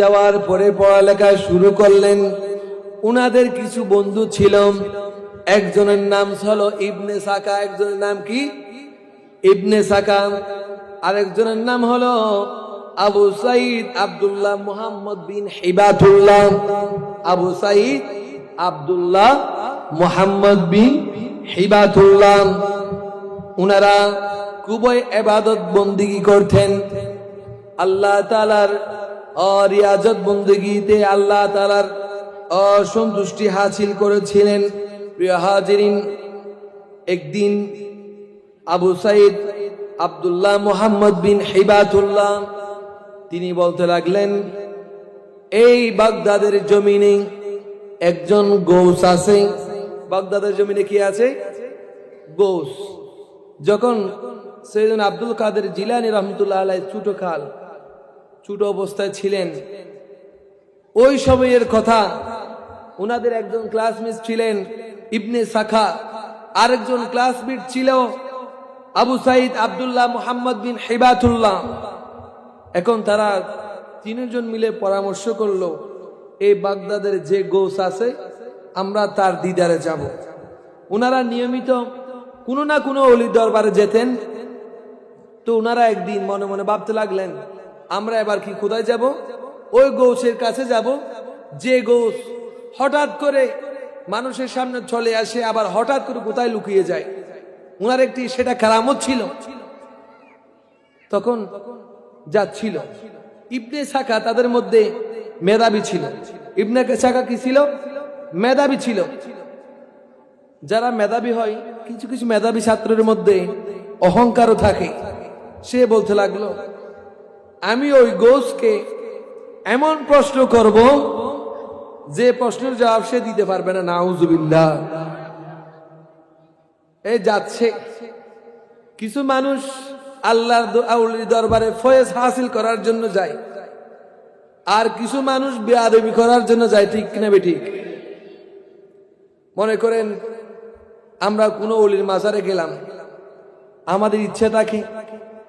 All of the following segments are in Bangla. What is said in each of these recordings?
যাওয়ার পরে পড়ালেখা শুরু করলেন। উনাদের কিছু বন্ধু ছিল, একজনের নাম ছিল ইবনে সাকা, একজনের নাম কি ইবনে সাকা, আরেকজনের নাম হলো আবু সাইদ আব্দুল্লাহ মুহাম্মদ বিন হিবাতুল্লাহ। আবু সাইদ আব্দুল্লাহ মুহাম্মদ বিন হিবাতুল্লাহ। উনারা খুবই ইবাদত বন্দেগী করতেন। আল্লাহ তাআলার রিয়াজত বন্দেগীতে আল্লাহ তাআলার অসন্তুষ্টি হাসিল করেছিলেন। প্রিয় হাজিরিন, একদিন আবু সাইদ আব্দুল্লাহ মুহাম্মদ বিন হিবাতুল্লাহ তিনি বলতে লাগলেন, এই বাগদাদের জমিনে একজন গৌস আছে। বাগদাদের জমিনে কি আছে? গৌস। যখন সৈয়দনা আব্দুল কাদের জিলানী রহমতুল্লাহ আলাইহি ছোট অবস্থায় ছিলেন, ওই সময়ের কথা। উনাদের একজন ক্লাসমেট ছিলেন ইবনে সাখা, আরেকজন ক্লাসমেট ছিল আবু সাইদ আব্দুল্লাহ মুহাম্মদ বিন হিবাতুল্লাহ। এখন তারা তিনজন মিলে পরামর্শ করলো, এই বাগদাদের যে গৌস আছে আমরা তার দিদারে যাব। উনারা নিয়মিত কোনো না কোনো অলির দরবারে যেতেন। তো উনারা একদিন মনে মনে ভাবতে লাগলেন, আমরা এবার কি কোথায় যাব? ওই গৌসের কাছে যাব যে গৌস হঠাৎ করে মানুষের সামনে চলে আসে, আবার হঠাৎ করে কোথায় লুকিয়ে যায়। উনার একটি সেটা কারামত ছিল। তখন যাচ্ছিল ইবনে সাকা তাদের মধ্যে মেধাবী ছিল। ইবনে সাকা কি ছিল? মেধাবী ছিল। যারা মেধাবী হয়, কিছু কিছু মেধাবী ছাত্রের মধ্যে অহংকারও থাকে। সে বলতে লাগলো, আমি ওই গৌসকে এমন প্রশ্ন করব যে প্রশ্নের জবাব সে দিতে পারবে না। নাউজুবিল্লাহ। এই যাচ্ছে কিছু মানুষ আল্লাহর দরবারে ফয়েজ হাসিল করার জন্য যায়, আর কিছু মানুষ বেয়াদবি করার জন্য যায়। ঠিক কিনা বেঠিক? মনে করেন আমরা কোনো অলির মাজারে গেলাম, আমাদের ইচ্ছা থাকে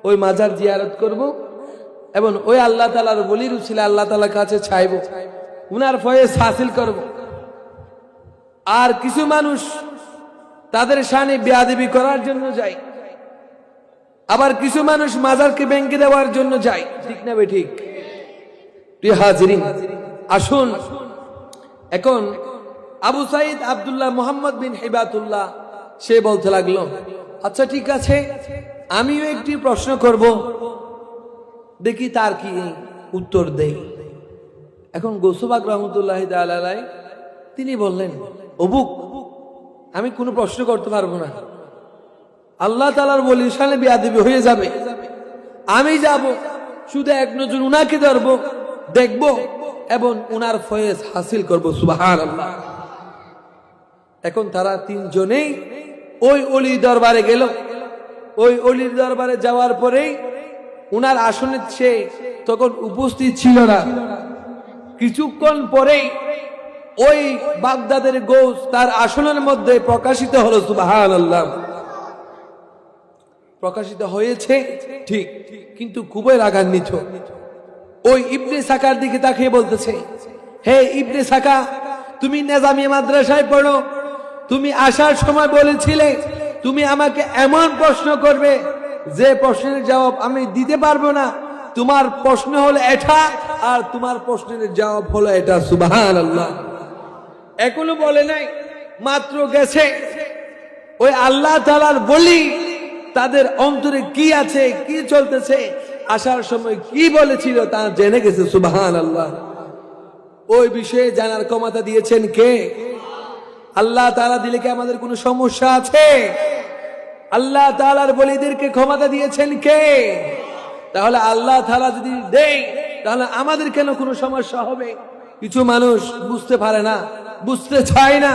ওই মাজার জিয়ারত করব এবং ওই আল্লাহ তাআলার ওলির উসিলা আল্লাহ তাআলার কাছে চাইব, উনার ফয়েজ হাসিল করব। আর কিছু মানুষ তাদের শানে বেয়াদবি করার জন্য যায়, আবার কিছু মানুষ মাজারকে ভেঙে দেওয়ার জন্য যায়। ঠিক না বেঠিক? প্রিয় হাজিরিন, আসুন এখন আবু সাইদ আব্দুল্লাহ মুহাম্মদ বিন হিবাতুল্লাহ সে বলতে লাগলো, আচ্ছা ঠিক আছে, আমিও একটি প্রশ্ন করব, দেখি তার কি উত্তর দেই। এখন গৌসবাগ রহমতুল্লাহ আলাইহি তিনি বললেন, অবুক, আমি কোনো প্রশ্ন করতে পারবো না, আল্লাহ তাআলার ওলির শানে বেয়াদবি হয়ে যাবে। আমি যাব শুধু এক নজর উনাকে ধরবো, দেখব এবং উনার ফয়েজ হাসিল করব। সুবহানাল্লাহ। এখন তারা তিনজনেই ওই অলির দরবারে গেল। ওই অলির দরবারে যাওয়ার পরেই উনার আসনে সে তখন উপস্থিত ছিল না। কিছুক্ষণ পরেই ওই বাগদাদের গৌস তার আসনের মধ্যে প্রকাশিত হলো। সুবহানাল্লাহ। প্রকাশিত হয়েছে ঠিক, কিন্তু খুবই রাগান্বিত। ওই ইবনে সাকার দিকে তাকিয়ে বলতেছে, হে ইবনে সাকা, তুমি নিজামি মাদ্রাসায় পড়ো, তুমি আসার সময় বলেছিলে তুমি আমাকে এমন প্রশ্ন করবে যে প্রশ্নের জবাব আমি দিতে পারবো না। তোমার প্রশ্ন হলো এটা, আর তোমার প্রশ্নের জবাব হলো এটা। সুবহানাল্লাহ। এখনো বলে নাই, মাত্র গেছে। ওই আল্লাহ তাআলার বলি তাদের অন্তরে কি আছে, কি চলতেছে, আসার সময় কি বলেছিল তা জেনে গেছে। সুবহানাল্লাহ। ওই বিষয়ে জানার ক্ষমতা দিয়েছেন কে? আল্লাহ তাআলা দিলে কি আমাদের কোনো সমস্যা আছে? আল্লাহ তাআলার বলিদেরকে ক্ষমতা দিয়েছেন কে? তাহলে আল্লাহ তাআলা যদি দেয় তাহলে আমাদের কেন কোনো সমস্যা হবে? কিছু মানুষ বুঝতে পারে না, বুঝতে চায় না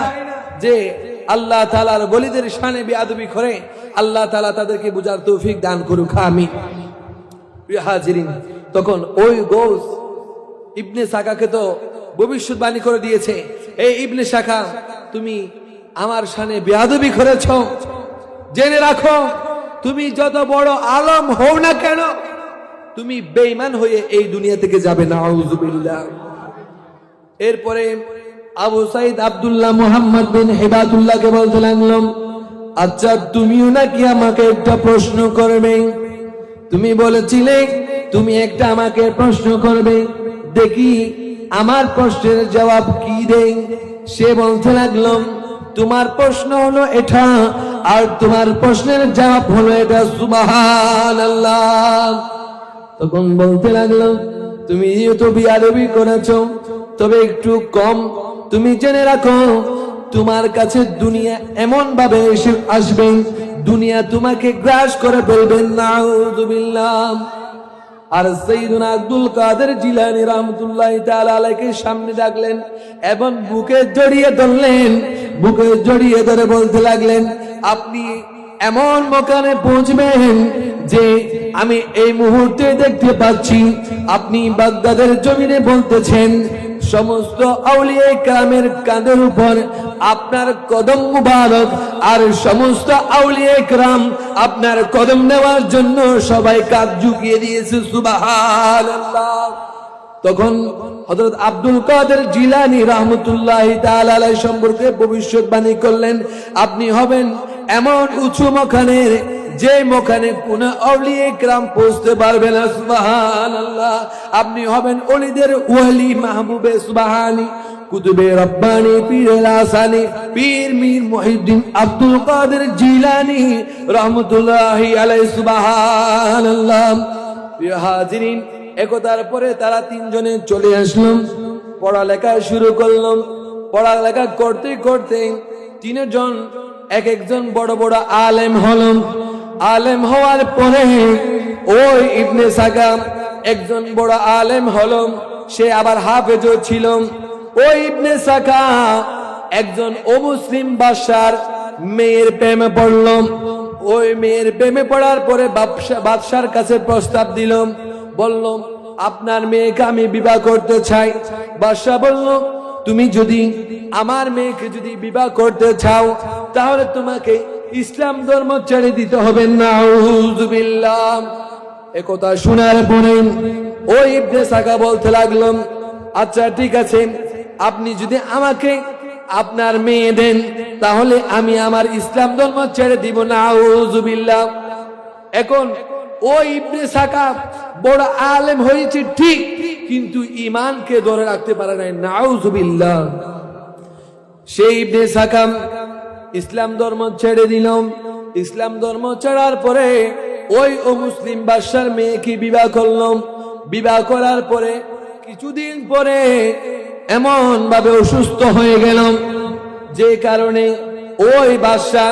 যে আল্লাহ তাআলার বলিদের শানে বেয়াদবি করে। আল্লাহ তাআলা তাদেরকে বুঝার তৌফিক দান করুক, আমিন। প্রিয় হাজিরিন, তখন ওই গৌস ইবনে সাকাকে তো ভবিষ্যৎবাণী করে দিয়েছে, এই ইবনে সাকা, তুমি আমার শানে বেয়াদবি করেছো, জেনে রাখো তুমি যত বড় আলম হও না কেন, তুমি বেঈমান হয়ে এই দুনিয়া থেকে যাবে, নাউযুবিল্লাহ। এরপরে আবু সাইদ আব্দুল্লাহ মুহাম্মদ বিন হিবাতুল্লাহকে বলতে লাগলাম, আচ্ছা তুমিও নাকি আমাকে একটা প্রশ্ন করবে? তুমি বলেছিলে তুমি একটা আমাকে প্রশ্ন করবে, দেখি আমার প্রশ্নের জবাব কি দেই। সে বলতে লাগলো, তোমার প্রশ্ন হলো এটা, আর তোমার প্রশ্নের জবাব হলো এটা। সুবহানাল্লাহ। তখন বলতে লাগলো, তুমি তো বিয়াদবি করেছো, তবে একটু কম। তুমি জেনে রাখো, তোমার কাছে দুনিয়া এমন ভাবে এসে আসবে, দুনিয়া তোমাকে গ্রাস করে ফেলবে, নাউযুবিল্লাহ। আর সাইয়্যিদুনা আব্দুল কাদের জিলানী রাহমাতুল্লাহি তাআলা আলাইহিকে সামনে ডাকলেন এবং বুকে জড়িয়ে ধরলেন। বুকে জড়িয়ে ধরে বলতে লাগলেন, আপনি এমন মকানে পৌঁছবেন যে আমি এই মুহূর্তে দেখতে পাচ্ছি আপনি বাগদাদের জমিনে বলতেছেন সমস্ত আউলিয়া কেরামের কাঁধের উপর আপনার কদম মুবারক, আর সমস্ত আউলিয়া কেরাম আপনার কদম নেওয়ার জন্য সবাই কাঁধ ঝুঁকিয়ে দিয়েছে। সুবহানাল্লাহ। তখন হযরত আব্দুল কাদের জিলানী রাহমাতুল্লাহি তাআলা আলাইহি সম্পর্কে ভবিষ্যৎবাণী করলেন, আপনি হবেন এমন উঁচু মকানের যে মকানে কোন আউলিয়া কেরাম পৌঁছতে পারবে না। সুবহানাল্লাহ। আপনি হবেন ওলিদের ওয়ালি, মাহবুবে সুবহানি, কুতুবে রব্বানি, পীর আসানি, পীর মীর মুহিউদ্দিন আব্দুল কাদের জিলানী রাহমাতুল্লাহি আলাইহি। সুবহানাল্লাহ। প্রিয় হাজিরিন, একতার পরে তারা তিনজনে চলে আসলাম, পড়ালেখা শুরু করলাম। পড়ালেখা করতে করতে তিনজন এক একজন বড় বড় আলেম হলাম। আলেম হওয়ার পরে ওই ইবনে সাকা একজন বড় আলেম হলো, সে আবার হাফেজও ছিল। ওই ইবনে সাকা একজন অমুসলিম বাদশার মেয়ের প্রেমে পড়ল। ওই মেয়ের প্রেমে পড়ার পরে বাদশার কাছে প্রস্তাব দিল, বলল আপনার মেয়েকে আমি বিবাহ করতে চাই। বাদশা বলল, তুমি যদি আমার মেয়েকে যদি বিবাহ করতে চাও তাহলে তোমাকে ইসলাম ধর্ম ছেড়ে দিতে হবে। নাউযুবিল্লাহ। একথা শোনার পরে ওই ইবনে সাকা বলতে লাগলো, আচ্ছা ঠিক আছে, আপনি যদি আমাকে আপনার মেয়ে দেন তাহলে আমি আমার ইসলাম ধর্ম ছেড়ে দিব। নাউযুবিল্লাহ। এখন ওই ইবনে সাকা বড় আলেম হয়েছে ঠিক, কিন্তু ঈমানকে ধরে রাখতে পারে নাই। নাউযুবিল্লাহ। সেই ইবনে সাকা ইসলাম ধর্ম ছেড়ে দিল। ইসলাম ধর্ম ছাড়ার পরে ওই মুসলিম বাদশার মেয়েকে বিবাহ করলাম। বিবাহ করার পরে কিছুদিন পরে এমন ভাবে অসুস্থ হয়ে গেলাম যে কারণে ওই বাদশা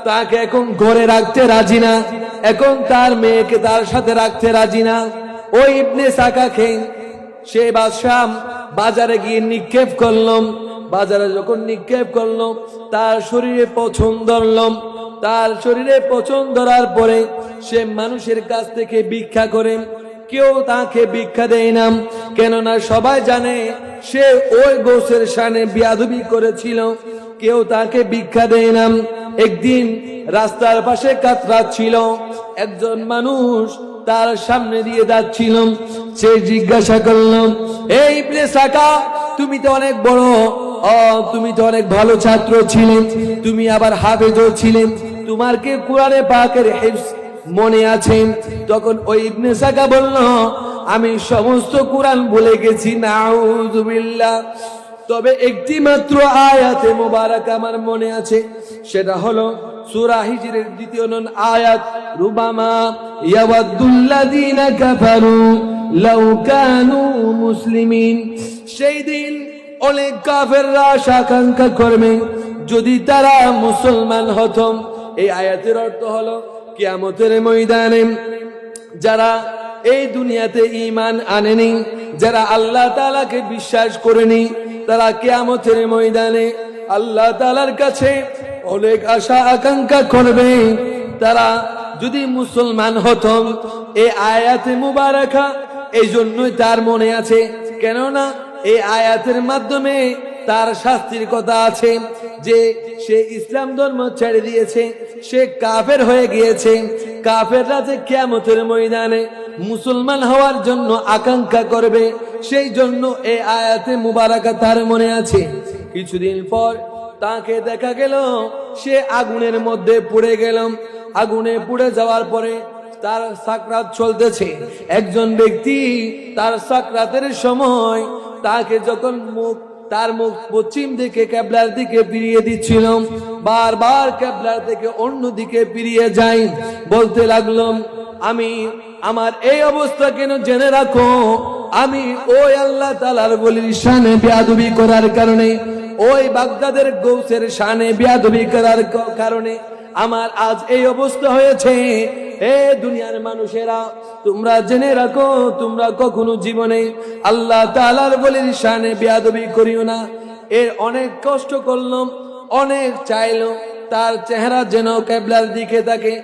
তাকে এখন ঘরে রাখতে রাজি না, এখন তার মেয়েকে তার সাথে রাখতে রাজি না। ওই ইবনে সাকাকে সে বাদশা বাজারে গিয়ে নিক্ষেপ করলাম। বাজারে যখন নিক্ষেপ করলাম তার শরীরে পছন্দ ধরলাম। তার শরীরে পছন্দ ধরার পরে সে মানুষের কাছ থেকে ভিক্ষা করে, কেউ তাকে ভিক্ষা দেয় না, কেননা সবাই জানে সে ওই গোছের শানে বিয়াদবি করেছিল। কেউ তাকে ভিক্ষা দেয় না। একদিন রাস্তার পাশে কাতরাচ্ছিল, একজন মানুষ তার সামনে দিয়ে যাচ্ছিল। সে জিজ্ঞাসা করলাম, এই ইবনে সাকা, তুমি তো অনেক বড়, তুমি তো অনেক ভালো ছাত্র ছিলেন, তুমি আবার হাফেজও ছিলেন, তোমার কি কোরআনে পাকের হিফজ মনে আছে? তখন ওই ইবনে সাকা বলল, আমি সমস্ত কোরআন ভুলে গেছি। নাউযুবিল্লাহ। তবে একটি মাত্র আয়াতে মুবারক আমার মনে আছে, সেটা হলো সূরা হিজরের 2 নং আয়াত, রুবামা ইয়াওয়াদুল্লাযিনা কাফারু লাউ কানু মুসলিমিন। সেই দিন অনেক কাফেররা আশা-আকাঙ্ক্ষা করবে যদি তারা মুসলমান হতো। এই আয়াতের অর্থ হলো কিয়ামতের ময়দানে যারা এই দুনিয়াতে ঈমান আনেনি, যারা আল্লাহ তাআলাকে বিশ্বাস করেনি, তারা কিয়ামতের ময়দানে আল্লাহ তাআলার কাছে অনেক আশা আকাঙ্ক্ষা করবে তারা যদি মুসলমান হতো। এই আয়াতে মুবারাকা এই জন্যই তার মনে আছে, কেননা এই আয়াতের মাধ্যমে তার শাস্তির কথা আছে, যে সে ইসলাম ধর্ম ছেড়ে দিয়েছে, সে কাফের হয়ে গিয়েছে। কাফেররা যে কিয়ামতের ময়দানে মুসলমান হওয়ার জন্য আকাঙ্ক্ষা করবে, সেই জন্য এই আয়াতে মুবারাকা তার মনে আছে। কিছুদিন পর তাকে দেখা গেল সে আগুনের মধ্যে পুড়ে গেল। আগুনে পুড়ে যাওয়ার পরে তার সাকরাত চলতেছে। একজন ব্যক্তি তার সাকরাতের সময় তাকে যখন তার মুখ পশ্চিম দিকে কেবলার দিকে ফিরিয়ে দিচ্ছিল, বারবার কেবলার থেকে অন্য দিকে ফিরিয়ে যায়, বলতে লাগলো, আমি আমার এই অবস্থা কেন জেনে রাখো, আমি ওই আল্লাহ তাআলার ওলির শানে বেয়াদবি করার কারণে, ওই বাগদাদের গৌসের শানে বেয়াদবি করার কারণে আমার আজ এই অবস্থা হয়েছে। হে দুনিয়ার মানুষেরা, তোমরা জেনে রাখো, তোমরা কখনো জীবনে আল্লাহ তাআলার ওলির শানে বেয়াদবি করিও না। এর অনেক কষ্ট করলাম, অনেক চাইলো তার চেহারা যেন কেবলার দিকে থাকে,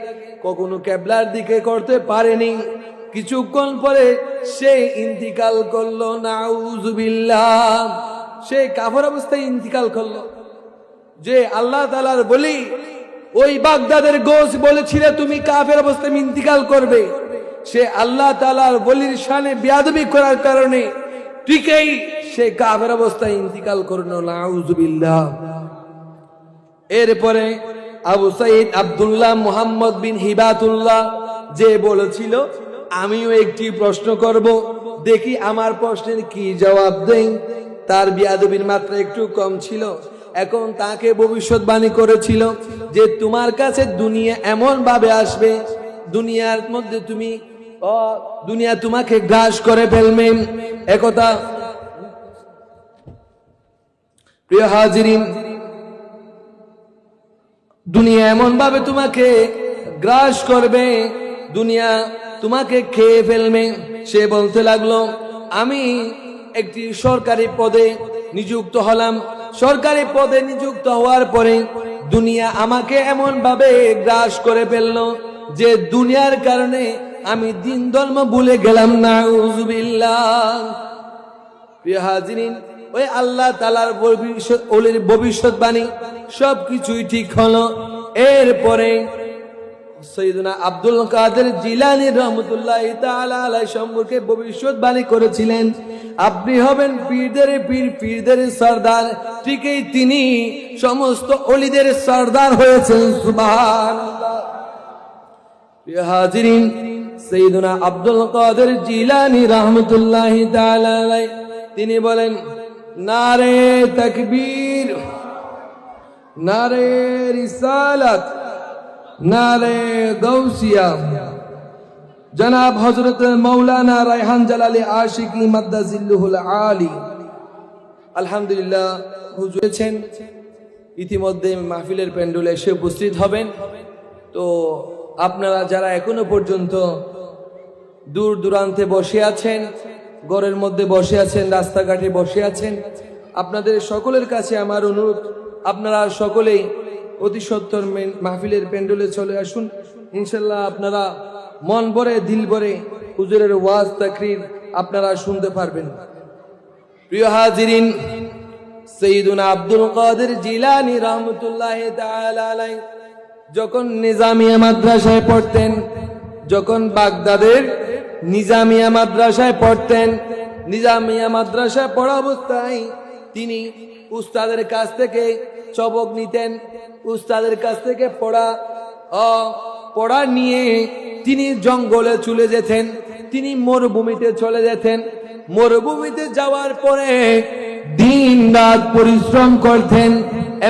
কখনো কেবলার দিকে করতে পারেনি। কিছুক্ষণ পরে সে ইন্তিকাল করলো, নাউজুবিল্লাহ। সে কাফের অবস্থায় ইন্তিকাল করলো। যে আল্লাহ তাআলার বলি, ওই বাগদাদের গোস বলেছিল তুমি কাফের অবস্থায় ইন্তিকাল করবে, সে আল্লাহ তাআলার বলির শানে বেয়াদবি করার কারণে ঠিকই সে কাফের অবস্থায় ইন্তিকাল করলো, নাউজুবিল্লাহ। এরপরে আবু সাইদ আব্দুল্লাহ মুহাম্মদ বিন হিবাতুল্লাহ যে বলেছিল, আমিও একটি প্রশ্ন করব, দেখি আমার প্রশ্নের কি জবাব দেই। তার বেয়াদবির মাত্রা একটু কম ছিল। এখন তাকে ভবিষ্যৎবাণী করেছিল যে তোমার কাছে দুনিয়া এমন ভাবে আসবে, দুনিয়ার মধ্যে তুমি দুনিয়া তোমাকে গ্রাস করে ফেলবে। একথা প্রিয় হাজিরিন, দুনিয়া এমন ভাবে তোমাকে গ্রাস করবে, দুনিয়া তোমাকে খেয়ে ফেলবে। সে বলতে লাগলো, আমি একটি সরকারি পদে নিযুক্ত হলাম। সরকারি পদে নিযুক্ত হওয়ার পরে দুনিয়া আমাকে এমন ভাবে গ্রাস করে ফেললো যে দুনিয়ার কারণে আমি দিন ধর্ম ভুলে গেলাম, নাউজুবিল্লাহ। প্রিয় হাজিরিন, ওই আল্লাহ তাআলার ভবিষ্যৎবাণী সবকিছুই ঠিক হলো। এরপরে সৈয়দনা আব্দুল কাদের জিলানী রহমতুল্লাহি তাআলা আলাইহি সম্পর্কে ভবিষ্যৎবাণী করেছিলেন, আপনি হবেন পীরদের পীর, পীরদের সরদার। ঠিকই তিনি সমস্ত ওলিদের সরদার হয়েছেন, সুবহানাল্লাহ। প্রিয় হাজিরিন, সৈয়দনা আব্দুল কাদের জিলানী রহমতুল্লাহি তাআলা আলাইহি তিনি বলেন, নারে তাকবীর, নারে রিসালাত, নারে গৌসিয়া। জনাব হযরত মাওলানা রায়হান জালালি আশিকি মাদ্দাজিল্লুহুল আলী, আলহামদুলিল্লাহ হুজুর আছেন। ইতিমধ্যে মাহফিলের প্যান্ডেলে এসে উপস্থিত হবেন। তো আপনারা যারা এখনো পর্যন্ত দূর দূরান্তে বসে আছেন, ঘরের মধ্যে বসে আছেন, রাস্তাঘাটে বসে আছেন, আপনাদের সকলের কাছে আমার অনুরোধ, আপনারা সকলেই অতি সত্বর মাহফিলের প্যান্ডেলে চলে আসুন। ইনশাল্লাহ আপনারা মন ভরে, দিল ভরে হুজুরের ওয়াজ তাকরীর আপনারা শুনতে পারবেন। প্রিয় হাজিরিন, সৈয়দনা আব্দুল কাদের জিলানী রহমতুল্লাহি তাআলা আলাইহি যখন নিজামিয়া মাদ্রাসায় পড়তেন, যখন বাগদাদের নিজামিয়া মাদ্রাসায় পড়তেন, নিজামিয়া মাদ্রাসায় পড়া অবস্থায় তিনি উস্তাদের কাছ থেকে সবক নিতেন। উস্তাদের কাছ থেকে পড়া নিয়ে তিনি জঙ্গলে চলে যেতেন, তিনি মরুভূমিতে চলে যেতেন। মরুভূমিতে যাওয়ার পরে দিন রাত পরিশ্রম করতেন,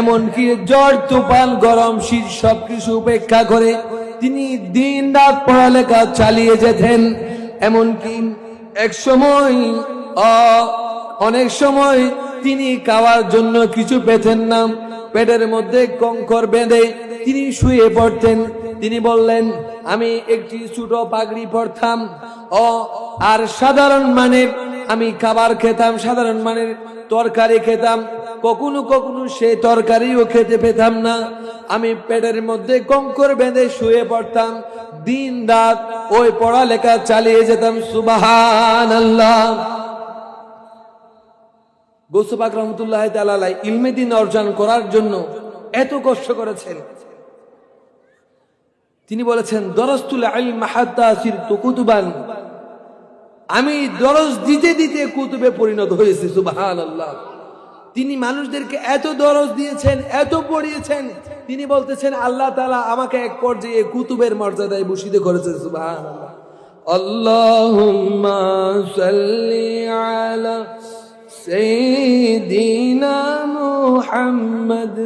এমনকি ঝড় তুফান গরম শীত সবকিছু উপেক্ষা করে তিনি দিন রাত পড়ালেখা চালিয়ে যেতেন। এমনকি অনেক সময় তিনি খাওয়ার জন্য কিছু পেতেন না, পেটের মধ্যে কঙ্কর বেঁধে তিনি শুয়ে পড়তেন। তিনি বললেন, আমি একটি ছোট পাগড়ি পরতাম আর সাধারণ মানের আমি খাবার খেতাম, সাধারণ মানের তরকারি খেতাম, কখনো কখনো সেই তরকারিও খেতে পেতাম না। আমি পেটের মধ্যে কঙ্কর বেঁধে শুয়ে পড়তাম, দিন রাত ওই পড়ালেখা চালিয়ে যেতাম, সুবহানাল্লাহ। গৌস পাক রহমতুল্লাহ তাআলা আলাইহি ইলমে দ্বীন অর্জন করার জন্য এত কষ্ট করেছেন। তিনি বলেছেন দরস্তুল ইলম হাত্তা সিরতু কুতুবান, আমি দরস দিতে দিতে কুতুবে পরিণত হয়েছি। সুবহানাল্লাহ। তিনি মানুষদেরকে এত দরস দিয়েছেন, এত পড়িয়েছেন, তিনি বলতেছেন আল্লাহ তাআলা আমাকে এক পর্যায়ে কুতুবের মর্যাদায় ভূষিত করেছেন। সুবহানাল্লাহ। আল্লাহুম্মা সাল্লি আলা সাইয়্যিদিনা মুহাম্মদ